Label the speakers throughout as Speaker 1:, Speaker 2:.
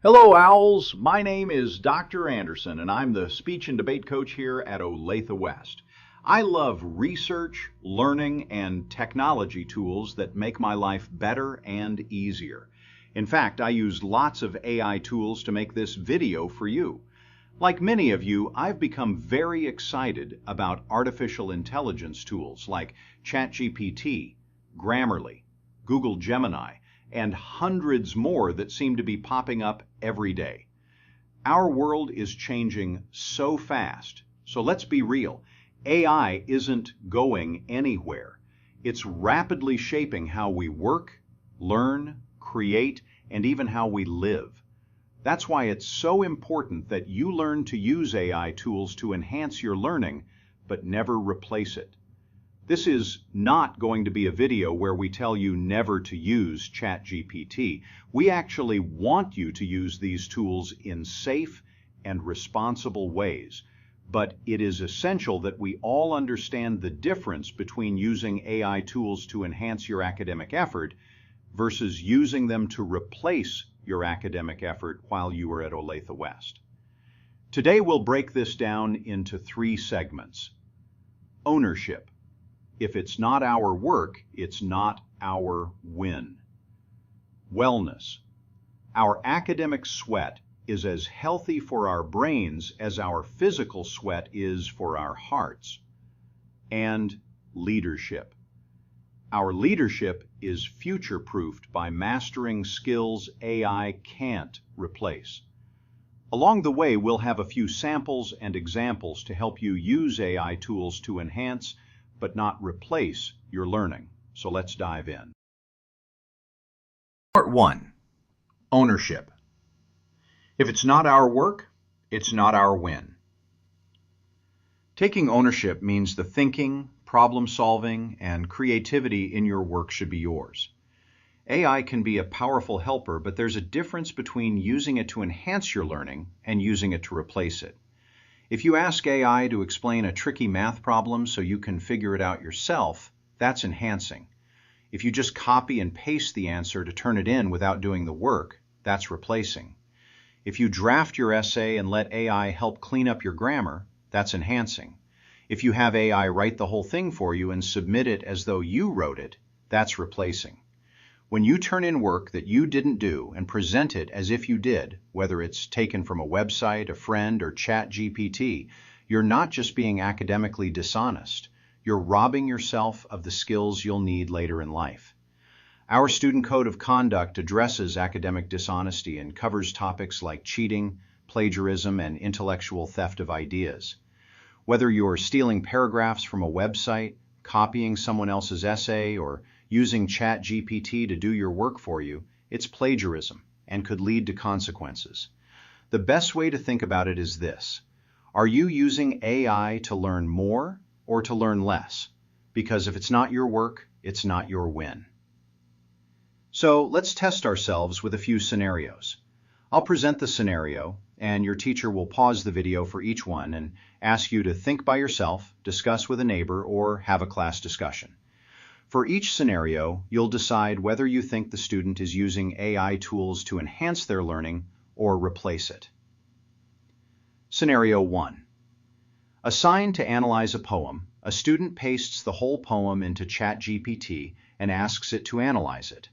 Speaker 1: Hello, Owls. My name is Dr. Anderson, and I'm the speech and debate coach here at Olathe West. I love research, learning, and technology tools that make my life better and easier. In fact, I use lots of AI tools to make this video for you. Like many of you, I've become very excited about artificial intelligence tools like ChatGPT, Grammarly, Google Gemini, and hundreds more that seem to be popping up every day. Our world is changing so fast, so let's be real. AI isn't going anywhere. It's rapidly shaping how we work, learn, create, and even how we live. That's why it's so important that you learn to use AI tools to enhance your learning, but never replace it. This is not going to be a video where we tell you never to use ChatGPT. We actually want you to use these tools in safe and responsible ways. But it is essential that we all understand the difference between using AI tools to enhance your academic effort versus using them to replace your academic effort while you are at Olathe West. Today we'll break this down into 3 segments. Ownership. If it's not our work, it's not our win. Wellness. Our academic sweat is as healthy for our brains as our physical sweat is for our hearts. And leadership. Our leadership is future-proofed by mastering skills AI can't replace. Along the way, we'll have a few samples and examples to help you use AI tools to enhance but not replace your learning. So let's dive in. Part 1. Ownership. If it's not our work, it's not our win. Taking ownership means the thinking, problem-solving, and creativity in your work should be yours. AI can be a powerful helper, but there's a difference between using it to enhance your learning and using it to replace it. If you ask AI to explain a tricky math problem so you can figure it out yourself, that's enhancing. If you just copy and paste the answer to turn it in without doing the work, that's replacing. If you draft your essay and let AI help clean up your grammar, that's enhancing. If you have AI write the whole thing for you and submit it as though you wrote it, that's replacing. When you turn in work that you didn't do and present it as if you did, whether it's taken from a website, a friend, or ChatGPT, you're not just being academically dishonest. You're robbing yourself of the skills you'll need later in life. Our student code of conduct addresses academic dishonesty and covers topics like cheating, plagiarism, and intellectual theft of ideas. Whether you're stealing paragraphs from a website, copying someone else's essay, or using ChatGPT to do your work for you, it's plagiarism and could lead to consequences. The best way to think about it is this. Are you using AI to learn more or to learn less? Because if it's not your work, it's not your win. So let's test ourselves with a few scenarios. I'll present the scenario, and your teacher will pause the video for each one and ask you to think by yourself, discuss with a neighbor, or have a class discussion. For each scenario, you'll decide whether you think the student is using AI tools to enhance their learning or replace it. Scenario 1. Assigned to analyze a poem, a student pastes the whole poem into ChatGPT and asks it to analyze it.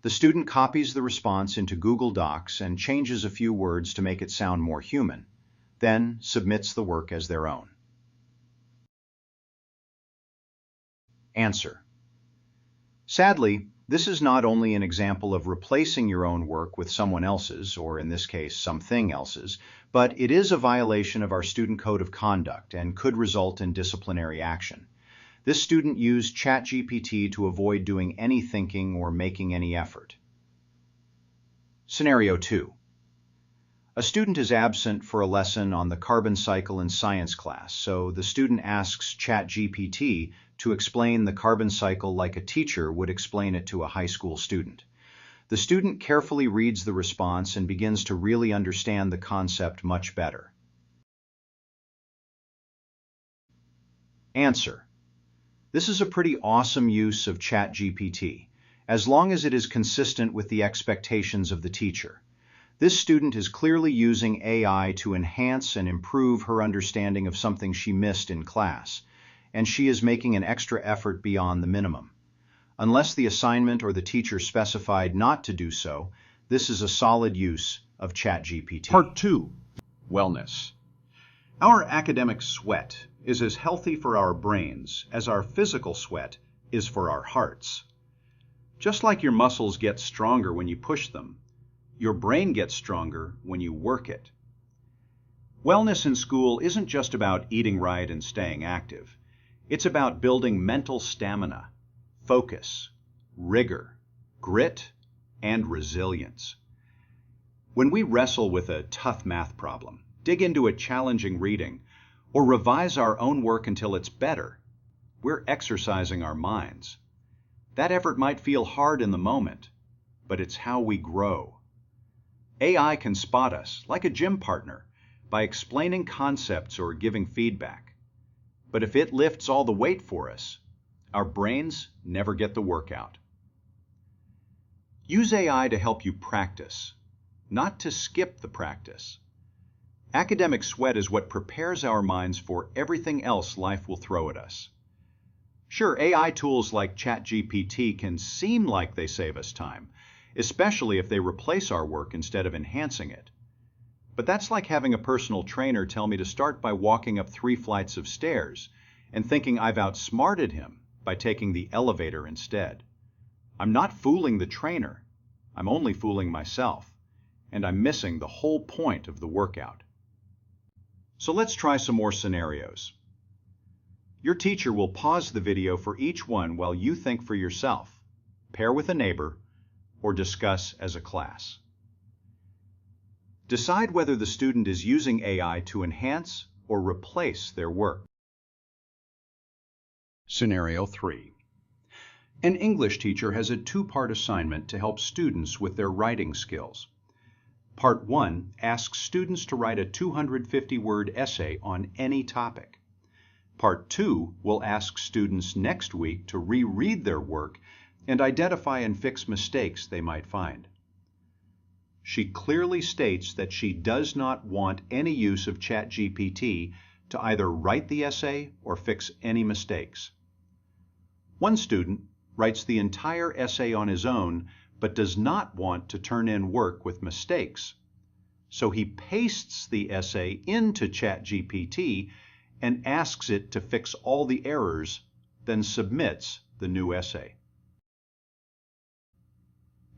Speaker 1: The student copies the response into Google Docs and changes a few words to make it sound more human, then submits the work as their own. Answer. Sadly, this is not only an example of replacing your own work with someone else's, or in this case, something else's, but it is a violation of our student code of conduct and could result in disciplinary action. This student used ChatGPT to avoid doing any thinking or making any effort. Scenario 2. A student is absent for a lesson on the carbon cycle in science class, so the student asks ChatGPT to explain the carbon cycle like a teacher would explain it to a high school student. The student carefully reads the response and begins to really understand the concept much better. Answer. This is a pretty awesome use of ChatGPT, as long as it is consistent with the expectations of the teacher. This student is clearly using AI to enhance and improve her understanding of something she missed in class, and she is making an extra effort beyond the minimum. Unless the assignment or the teacher specified not to do so, this is a solid use of ChatGPT.
Speaker 2: Part 2. Wellness. Our academic sweat is as healthy for our brains as our physical sweat is for our hearts. Just like your muscles get stronger when you push them, your brain gets stronger when you work it. Wellness in school isn't just about eating right and staying active. It's about building mental stamina, focus, rigor, grit, and resilience. When we wrestle with a tough math problem, dig into a challenging reading, or revise our own work until it's better, we're exercising our minds. That effort might feel hard in the moment, but it's how we grow. AI can spot us, like a gym partner, by explaining concepts or giving feedback. But if it lifts all the weight for us, our brains never get the workout. Use AI to help you practice, not to skip the practice. Academic sweat is what prepares our minds for everything else life will throw at us. Sure, AI tools like ChatGPT can seem like they save us time, especially if they replace our work instead of enhancing it. But that's like having a personal trainer tell me to start by walking up 3 flights of stairs and thinking I've outsmarted him by taking the elevator instead. I'm not fooling the trainer, I'm only fooling myself, and I'm missing the whole point of the workout. So let's try some more scenarios. Your teacher will pause the video for each one while you think for yourself, pair with a neighbor, or discuss as a class. Decide whether the student is using AI to enhance or replace their work. Scenario 3. An English teacher has a 2-part assignment to help students with their writing skills. Part 1 asks students to write a 250-word essay on any topic. Part 2 will ask students next week to reread their work and identify and fix mistakes they might find. She clearly states that she does not want any use of ChatGPT to either write the essay or fix any mistakes. One student writes the entire essay on his own but does not want to turn in work with mistakes. So he pastes the essay into ChatGPT and asks it to fix all the errors, then submits the new essay.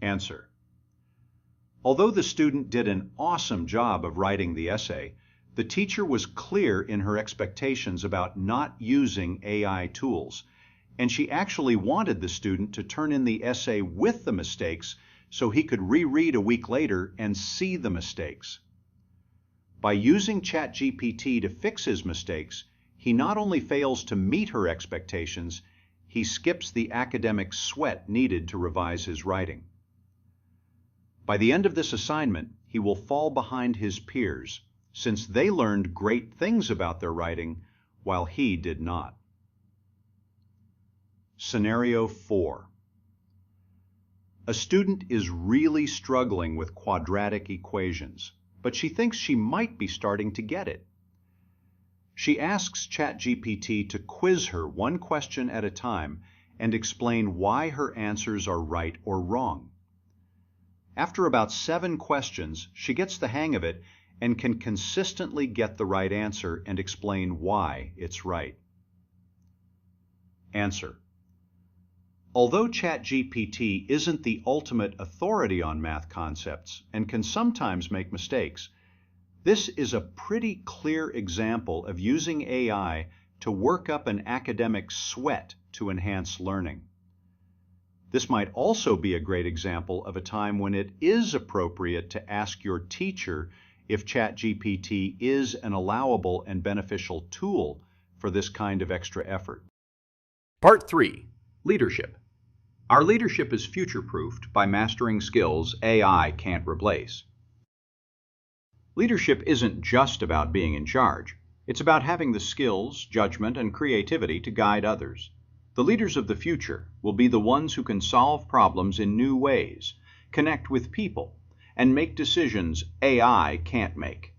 Speaker 2: Answer. Although the student did an awesome job of writing the essay, the teacher was clear in her expectations about not using AI tools, and she actually wanted the student to turn in the essay with the mistakes so he could reread a week later and see the mistakes. By using ChatGPT to fix his mistakes, he not only fails to meet her expectations, he skips the academic sweat needed to revise his writing. By the end of this assignment, he will fall behind his peers, since they learned great things about their writing while he did not. Scenario 4. A student is really struggling with quadratic equations, but she thinks she might be starting to get it. She asks ChatGPT to quiz her one question at a time and explain why her answers are right or wrong. After about 7 questions, she gets the hang of it and can consistently get the right answer and explain why it's right. Answer. Although ChatGPT isn't the ultimate authority on math concepts and can sometimes make mistakes, this is a pretty clear example of using AI to work up an academic sweat to enhance learning. This might also be a great example of a time when it is appropriate to ask your teacher if ChatGPT is an allowable and beneficial tool for this kind of extra effort. Part 3. Leadership. Our leadership is future-proofed by mastering skills AI can't replace. Leadership isn't just about being in charge. It's about having the skills, judgment, and creativity to guide others. The leaders of the future will be the ones who can solve problems in new ways, connect with people,
Speaker 1: and make decisions AI can't make.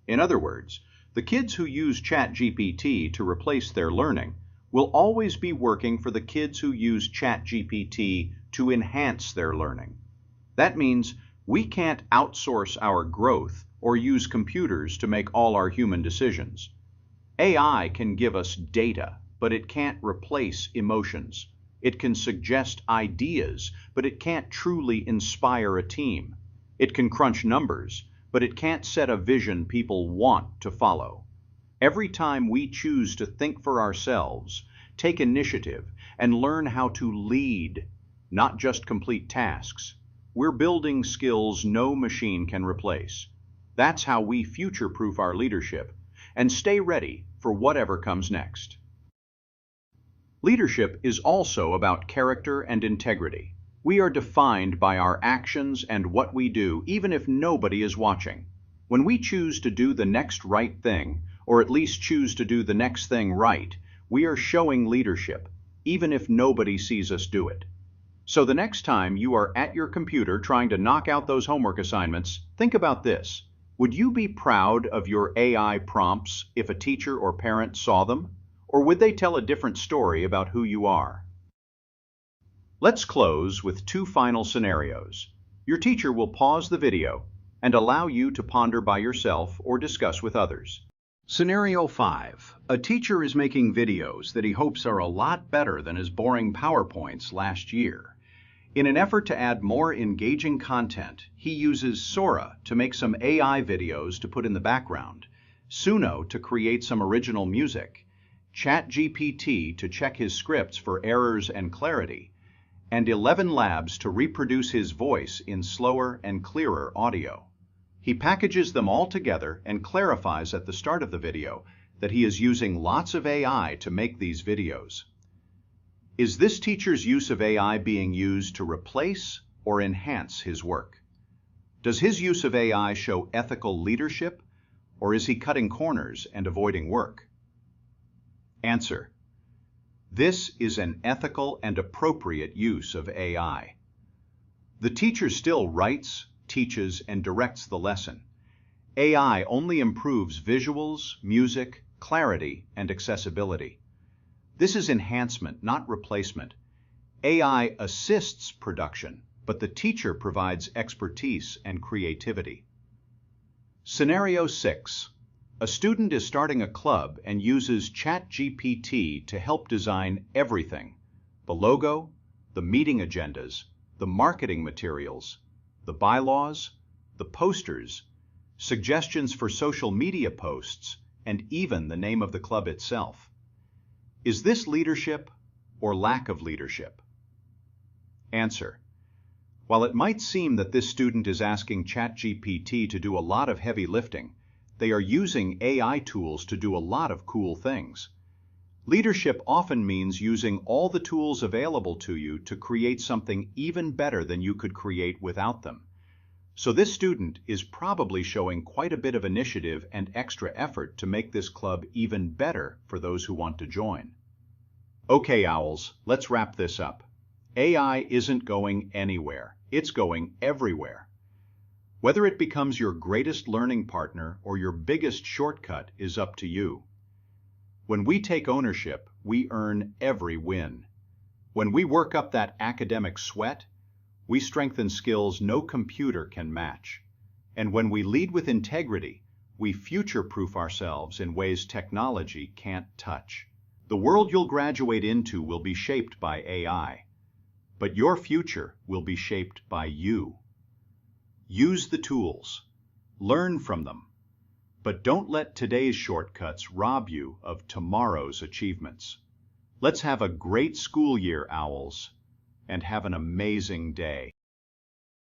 Speaker 1: In other words, the kids who use ChatGPT to replace their learning will always be working for the kids who use ChatGPT to enhance their learning. That means we can't outsource our growth or use computers to make all our human decisions. AI can give us data, but it can't replace emotions. It can suggest ideas, but it can't truly inspire a team. It can crunch numbers, but it can't set a vision people want to follow. Every time we choose to think for ourselves, take initiative, and learn how to lead, not just complete tasks, we're building skills no machine can replace. That's how we future-proof our leadership and stay ready for whatever comes next. Leadership is also about character and integrity. We are defined by our actions and what we do, even if nobody is watching. When we choose to do the next right thing, or at least choose to do the next thing right, we are showing leadership, even if nobody sees us do it. So the next time you are at your computer trying to knock out those homework assignments, think about this. Would you be proud of your AI prompts if a teacher or parent saw them? Or would they tell a different story about who you are? Let's close with two final scenarios. Your teacher will pause the video and allow you to ponder by yourself or discuss with others. Scenario 5. A teacher is making videos that he hopes are a lot better than his boring PowerPoints last year. In an effort to add more engaging content, he uses Sora to make some AI videos to put in the background, Suno to create some original music, ChatGPT to check his scripts for errors and clarity, and 11 Labs to reproduce his voice in slower and clearer audio. He packages them all together and clarifies at the start of the video that he is using lots of AI to make these videos. Is this teacher's use of AI being used to replace or enhance his work? Does his use of AI show ethical leadership, or is he cutting corners and avoiding work? Answer: this is an ethical and appropriate use of AI. The teacher still writes, teaches, and directs the lesson. AI only improves visuals, music, clarity, and accessibility. This is enhancement, not replacement. AI assists production, but the teacher provides expertise and creativity. Scenario 6. A student is starting a club and uses ChatGPT to help design everything: the logo, the meeting agendas, the marketing materials, the bylaws, the posters, suggestions for social media posts, and even the name of the club itself. Is this leadership or lack of leadership? Answer: while it might seem that this student is asking ChatGPT to do a lot of heavy lifting, they are using AI tools to do a lot of cool things. Leadership often means using all the tools available to you to create something even better than you could create without them. So this student is probably showing quite a bit of initiative and extra effort to make this club even better for those who want to join. Okay, Owls, let's wrap this up. AI isn't going anywhere. It's going everywhere. Whether it becomes your greatest learning partner or your biggest shortcut is up to you. When we take ownership, we earn every win. When we work up that academic sweat, we strengthen skills no computer can match. And when we lead with integrity, we future-proof ourselves in ways technology can't touch. The world you'll graduate into will be shaped by AI, but your future will be shaped by you. Use the tools, learn from them, but don't let today's shortcuts rob you of tomorrow's achievements. Let's have a great school year, Owls, and have an amazing day.